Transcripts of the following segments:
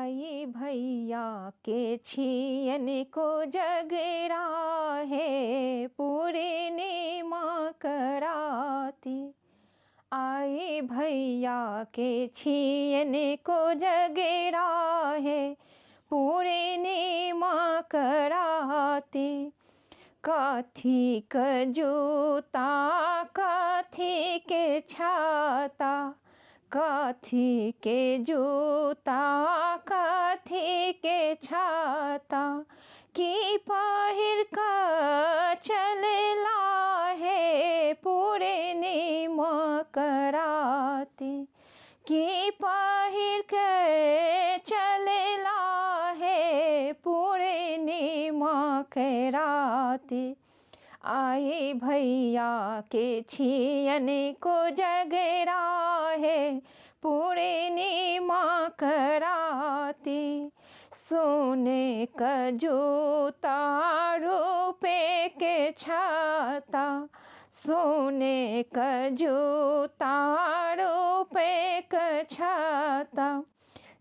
आई भैया के छियन को जगरा है पूरे ने माँ कराती। आई भैया के छियन को जगरा है पूरे ने माँ कराती। काथी क जूता काथी के छाता, काथी के जूता काथी के छाता, की पहिर का चलला है पूरे ने माँ कराती। की पहिर के चलला है पूरे ने माँ कराती। आई भैया के छियन को जगरा है पूरे ने माँ कराती। सोने का जूता रुपए के छाता, सोने का जूता रुपए का छाता,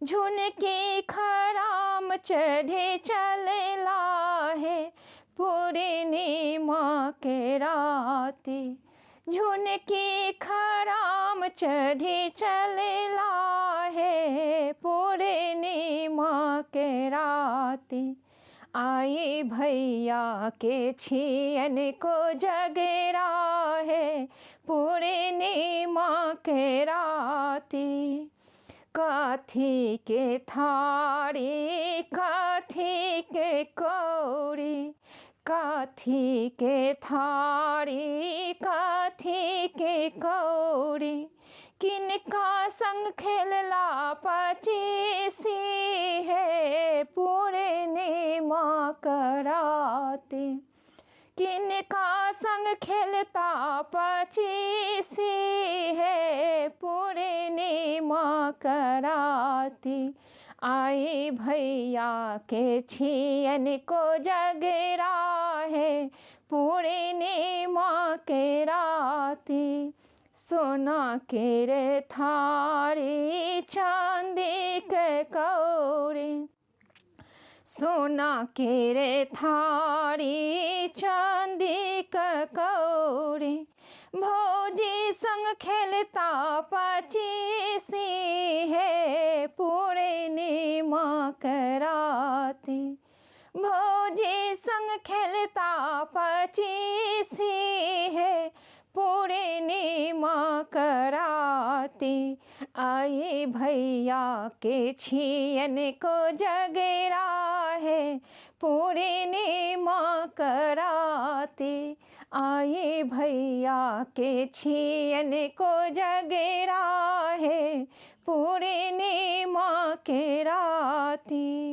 झुनकी खराम चढ़े चलला है पूरे ने माँ कराती। झुनकी खराम चढ़े चलला है पूरे ने माँ कराती। आई भैया के छियन को जगरा है पूरे ने माँ कराती। काथी के थारी काथी के कौड़ी, काथी के थारी काथी के कौड़ी, किनका संग खेलला पचीसी है पूरे ने माँ कराती। किनका संग खेलता पचीसी है पूरे ने माँ कराती। आई भैया के छियन को जगरा है पूरे ने माँ कराती। सोना के रे थारी चांदी के कौड़ी, सोना के रे थारी चांदी का कौड़ी, भौजी संग खेलता पचीसी है पूरे ने माँ कराती। भौजी संग खेलता पचीसी है पूरे ने माँ कराती। आई भैया के छियन को जगरा है पूरे ने माँ कराती। आई भैया के छियन को जगरा है पूरे ने माँ कराती।